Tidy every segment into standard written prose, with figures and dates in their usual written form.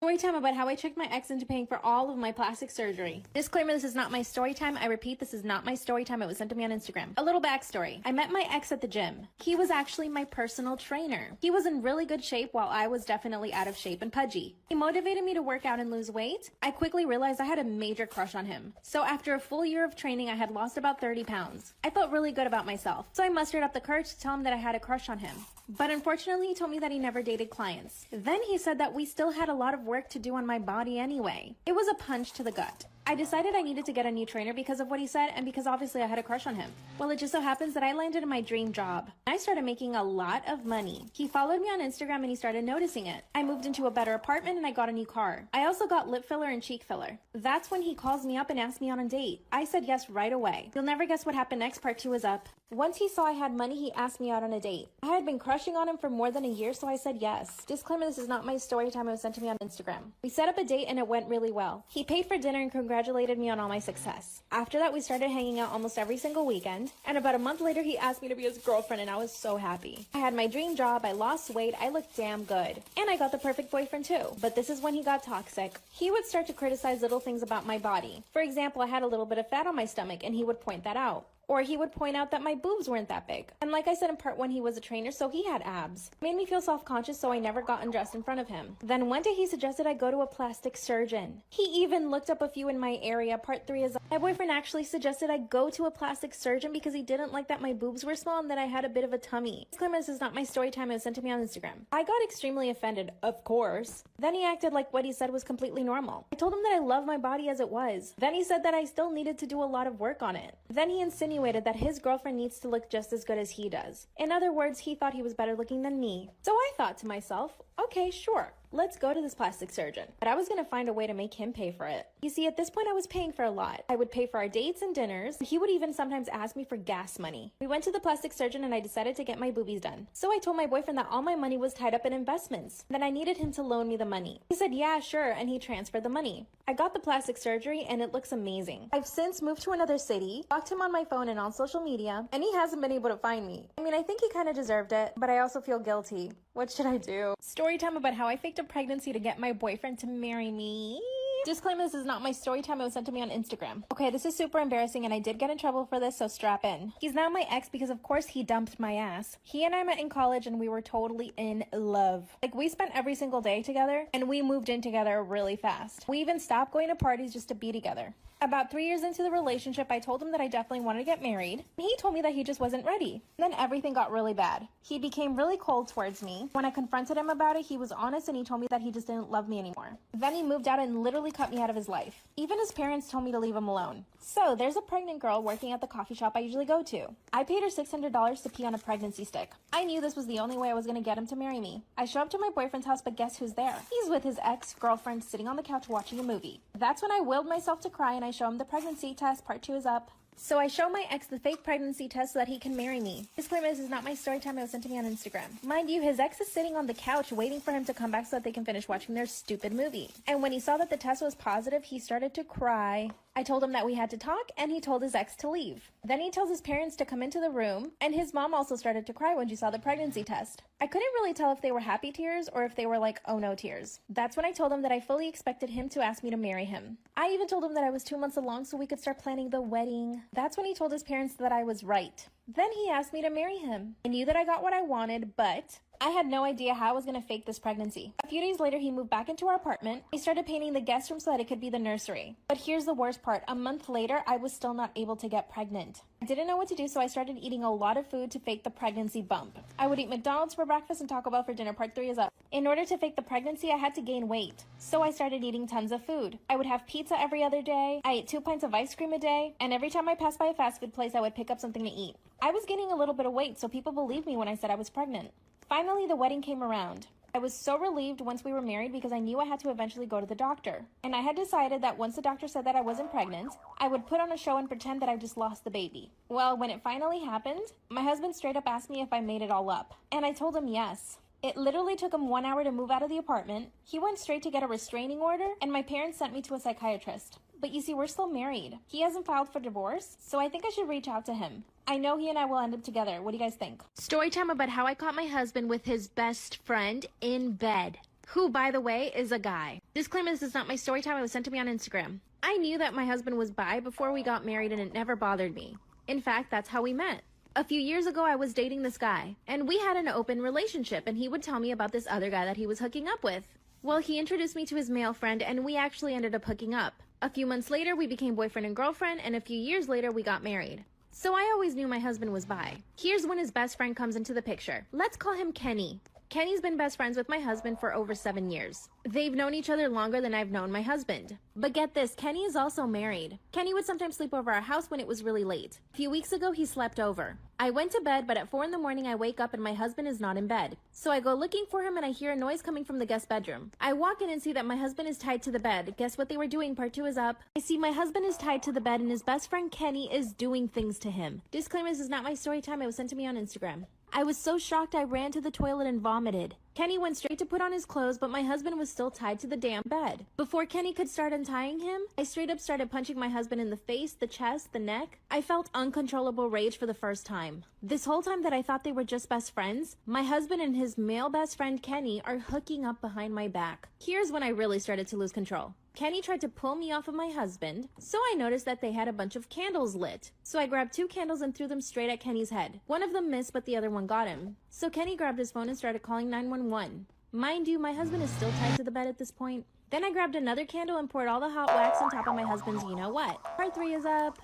Story time about how I tricked my ex into paying for all of my plastic surgery. Disclaimer, this is not my story time. I repeat, this is not my story time. It was sent to me on Instagram. A little backstory. I met my ex at the gym. He was actually my personal trainer. He was in really good shape while I was definitely out of shape and pudgy. He motivated me to work out and lose weight. I quickly realized I had a major crush on him. So after a full year of training, I had lost about 30 pounds. I felt really good about myself. So I mustered up the courage to tell him that I had a crush on him. But unfortunately, he told me that he never dated clients. Then he said that we still had a lot of work to do on my body anyway. It was a punch to the gut. I decided I needed to get a new trainer because of what he said and because obviously I had a crush on him. Well, it just so happens that I landed in my dream job. I started making a lot of money. He followed me on Instagram and he started noticing it. I moved into a better apartment and I got a new car. I also got lip filler and cheek filler. That's when he calls me up and asks me on a date. I said yes right away. You'll never guess what happened next. Part 2 is up. Once he saw I had money, he asked me out on a date. I had been crushing on him for more than a year, so I said yes. Disclaimer, this is not my story time. It was sent to me on Instagram. We set up a date and it went really well. He paid for dinner and congratulated me on all my success. After that, we started hanging out almost every single weekend, and about a month later, he asked me to be his girlfriend, and I was so happy. I had my dream job, I lost weight, I looked damn good, and I got the perfect boyfriend too. But this is when he got toxic. He would start to criticize little things about my body. For example, I had a little bit of fat on my stomach, and he would point that out. Or he would point out that my boobs weren't that big. And like I said in part 1, he was a trainer, so he had abs. It made me feel self-conscious, so I never got undressed in front of him. Then one day he suggested I go to a plastic surgeon. He even looked up a few in my area. Part 3 is my boyfriend actually suggested I go to a plastic surgeon because he didn't like that my boobs were small and that I had a bit of a tummy. Disclaimer, this is not my story time. It was sent to me on Instagram. I got extremely offended, of course. Then he acted like what he said was completely normal. I told him that I love my body as it was. Then he said that I still needed to do a lot of work on it. Then he insinuated that his girlfriend needs to look just as good as he does. In other words, he thought he was better looking than me. So I thought to myself, okay, sure. Let's go to this plastic surgeon. But I was gonna find a way to make him pay for it. You see, at this point I was paying for a lot. I would pay for our dates and dinners. He would even sometimes ask me for gas money. We went to the plastic surgeon and I decided to get my boobies done. So I told my boyfriend that all my money was tied up in investments, that I needed him to loan me the money. He said, yeah, sure, and he transferred the money. I got the plastic surgery and it looks amazing. I've since moved to another city, talked to him on my phone and on social media, and he hasn't been able to find me. I mean, I think he kind of deserved it, but I also feel guilty. What should I do? Story time about how I faked a pregnancy to get my boyfriend to marry me. Disclaimer, this is not my story time. It was sent to me on Instagram. Okay, this is super embarrassing and I did get in trouble for this, so strap in. He's now my ex because of course he dumped my ass. He and I met in college and we were totally in love. Like, we spent every single day together and we moved in together really fast. We even stopped going to parties just to be together. About 3 years into the relationship, I told him that I definitely wanted to get married. He told me that he just wasn't ready. Then everything got really bad. He became really cold towards me. When I confronted him about it, he was honest and he told me that he just didn't love me anymore. Then he moved out and literally cut me out of his life. Even his parents told me to leave him alone. So there's a pregnant girl working at the coffee shop I usually go to. I paid her $600 to pee on a pregnancy stick. I knew this was the only way I was going to get him to marry me. I show up to my boyfriend's house, but guess who's there? He's with his ex-girlfriend sitting on the couch watching a movie. That's when I willed myself to cry and I show him the pregnancy test. Part 2 is up. So I show my ex the fake pregnancy test so that he can marry me. Disclaimer, this is not my story time. It was sent to me on Instagram. Mind you, his ex is sitting on the couch waiting for him to come back so that they can finish watching their stupid movie. And when he saw that the test was positive, he started to cry. I told him that we had to talk and he told his ex to leave. Then he tells his parents to come into the room and his mom also started to cry when she saw the pregnancy test. I couldn't really tell if they were happy tears or if they were like, oh no tears. That's when I told him that I fully expected him to ask me to marry him. I even told him that I was 2 months along so we could start planning the wedding. That's when he told his parents that I was right. Then he asked me to marry him. I knew that I got what I wanted, but I had no idea how I was going to fake this pregnancy. A few days later, he moved back into our apartment. He started painting the guest room so that it could be the nursery. But here's the worst part. A month later, I was still not able to get pregnant. I didn't know what to do, so I started eating a lot of food to fake the pregnancy bump. I would eat McDonald's for breakfast and Taco Bell for dinner. Part 3 is up. In order to fake the pregnancy, I had to gain weight. So I started eating tons of food. I would have pizza every other day. I ate 2 pints of ice cream a day. And every time I passed by a fast food place, I would pick up something to eat. I was gaining a little bit of weight, so people believed me when I said I was pregnant. Finally, the wedding came around. I was so relieved once we were married because I knew I had to eventually go to the doctor. And I had decided that once the doctor said that I wasn't pregnant, I would put on a show and pretend that I just lost the baby. Well, when it finally happened, my husband straight up asked me if I made it all up. And I told him yes. It literally took him 1 hour to move out of the apartment. He went straight to get a restraining order, and my parents sent me to a psychiatrist. But you see, we're still married. He hasn't filed for divorce, so I think I should reach out to him. I know he and I will end up together. What do you guys think? Story time about how I caught my husband with his best friend in bed. who, by the way, is a guy. Disclaimer, this is not my story time. It was sent to me on Instagram. I knew that my husband was bi before we got married, and it never bothered me. In fact, that's how we met. A few years ago, I was dating this guy, and we had an open relationship, and he would tell me about this other guy that he was hooking up with. Well, he introduced me to his male friend, and we actually ended up hooking up. A few months later, we became boyfriend and girlfriend, and a few years later, we got married. So I always knew my husband was bi. Here's when his best friend comes into the picture. Let's call him Kenny. Kenny's been best friends with my husband for over 7 years. They've known each other longer than I've known my husband. But get this, Kenny is also married. Kenny would sometimes sleep over our house when it was really late. A few weeks ago, he slept over. I went to bed, but at 4 in the morning, I wake up and my husband is not in bed. So I go looking for him and I hear a noise coming from the guest bedroom. I walk in and see that my husband is tied to the bed. Guess what they were doing? Part 2 is up. I see my husband is tied to the bed and his best friend Kenny is doing things to him. Disclaimer, this is not my story time. It was sent to me on Instagram. I was so shocked I ran to the toilet and vomited. Kenny went straight to put on his clothes, but my husband was still tied to the damn bed. Before Kenny could start untying him, I straight up started punching my husband in the face, the chest, the neck. I felt uncontrollable rage for the first time. This whole time that I thought they were just best friends, my husband and his male best friend Kenny are hooking up behind my back. Here's when I really started to lose control. Kenny tried to pull me off of my husband, so I noticed that they had a bunch of candles lit. So I grabbed 2 candles and threw them straight at Kenny's head. One of them missed, but the other one got him. So Kenny grabbed his phone and started calling 911. Mind you, my husband is still tied to the bed at this point. Then I grabbed another candle and poured all the hot wax on top of my husband's you-know-what. Part 3 is up.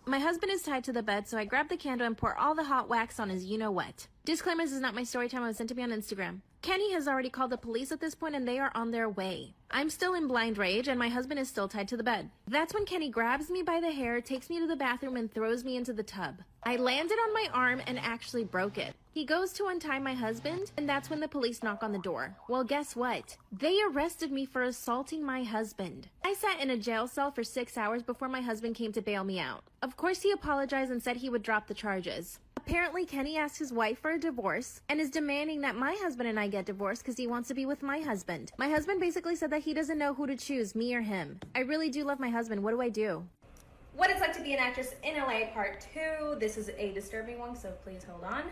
My husband is tied to the bed, so I grabbed the candle and poured all the hot wax on his you-know-what. Disclaimer, this is not my story time. It was sent to me on Instagram. Kenny has already called the police at this point and they are on their way. I'm still in blind rage and my husband is still tied to the bed. That's when Kenny grabs me by the hair, takes me to the bathroom and throws me into the tub. I landed on my arm and actually broke it. He goes to untie my husband and that's when the police knock on the door. Well, guess what? They arrested me for assaulting my husband. I sat in a jail cell for 6 hours before my husband came to bail me out. Of course, he apologized and said he would drop the charges. Apparently, Kenny asked his wife for a divorce and is demanding that my husband and I get divorced because he wants to be with my husband. My husband basically said that he doesn't know who to choose, me or him. I really do love my husband. What do I do? What it's like to be an actress in LA Part 2. This is a disturbing one, so please hold on.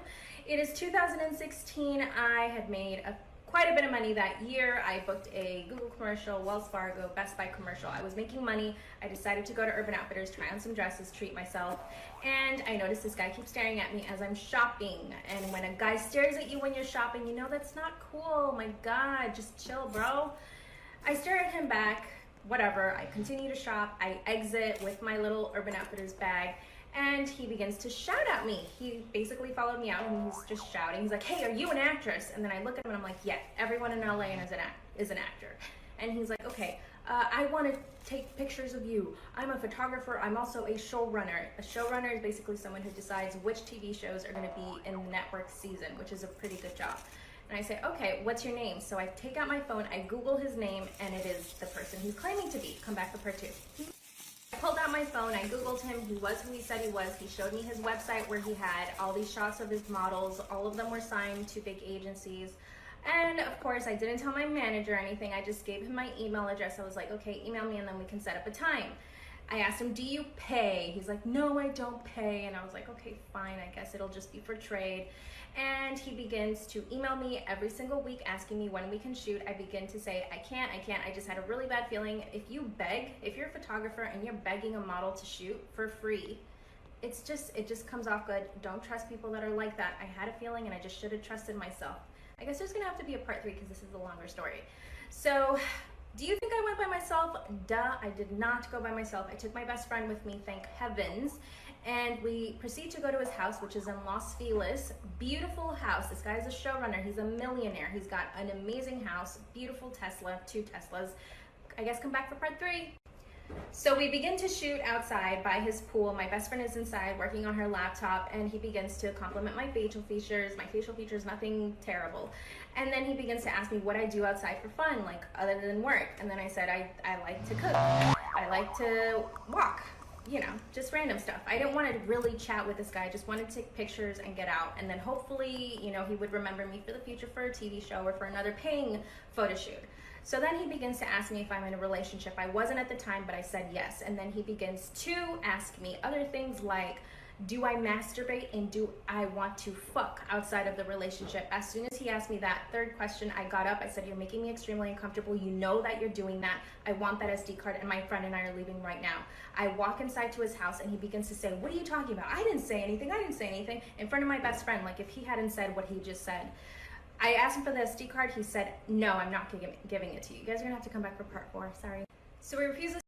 It is 2016. I had made quite a bit of money that year. I booked a Google commercial, Wells Fargo, Best Buy commercial. I was making money. I decided to go to Urban Outfitters, try on some dresses, treat myself. And I noticed this guy keeps staring at me as I'm shopping. And when a guy stares at you when you're shopping, you know that's not cool. My God, just chill, bro. I stare at him back, whatever. I continue to shop. I exit with my little Urban Outfitters bag. And he begins to shout at me. He basically followed me out and he's just shouting. He's like, hey, are you an actress? And then I look at him and I'm like, yeah, everyone in LA is an actor. And he's like, okay, I want to take pictures of you. I'm a photographer. I'm also a showrunner. A showrunner is basically someone who decides which TV shows are going to be in the network season, which is a pretty good job. And I say, okay, what's your name? So I take out my phone, I Google his name, and it is the person he's claiming to be. Come back for part 2. I pulled out my phone, I Googled him, he was who he said he was. He showed me his website where he had all these shots of his models. All of them were signed to big agencies. And of course, I didn't tell my manager anything. I just gave him my email address. I was like, okay, email me and then we can set up a time. I asked him, do you pay? He's like, no, I don't pay. And I was like, okay, fine, I guess it'll just be for trade. And he begins to email me every single week asking me when we can shoot. I begin to say, I can't, I just had a really bad feeling. If you beg, if you're a photographer and you're begging a model to shoot for free, it just comes off good. Don't trust people that are like that. I had a feeling and I just should have trusted myself. I guess there's gonna have to be a part 3 because this is a longer story. So, do you think I went by myself? Duh, I did not go by myself. I took my best friend with me, thank heavens. And we proceed to go to his house, which is in Los Feliz. Beautiful house. This guy is a showrunner. He's a millionaire. He's got an amazing house, beautiful Tesla, 2 Teslas. I guess come back for part 3. So we begin to shoot outside by his pool. My best friend is inside working on her laptop and he begins to compliment my facial features. My facial features, nothing terrible. And then he begins to ask me what I do outside for fun, like other than work. And then I said, I like to cook. I like to walk. You know, just random stuff. I didn't want to really chat with this guy. I just wanted to take pictures and get out. And then hopefully, you know, he would remember me for the future for a TV show or for another paying photo shoot. So then he begins to ask me if I'm in a relationship. I wasn't at the time, but I said yes. And then he begins to ask me other things like, Do I masturbate and do I want to fuck outside of the relationship? As soon as he asked me that third question, I got up. I said, you're making me extremely uncomfortable. You know that you're doing that. I want that SD card, and my friend and I are leaving right now. I walk inside to his house, and he begins to say, what are you talking about? I didn't say anything. I didn't say anything. In front of my best friend, like if he hadn't said what he just said. I asked him for the SD card. He said, no, I'm not giving it to you. You guys are going to have to come back for part 4. Sorry. So he refuses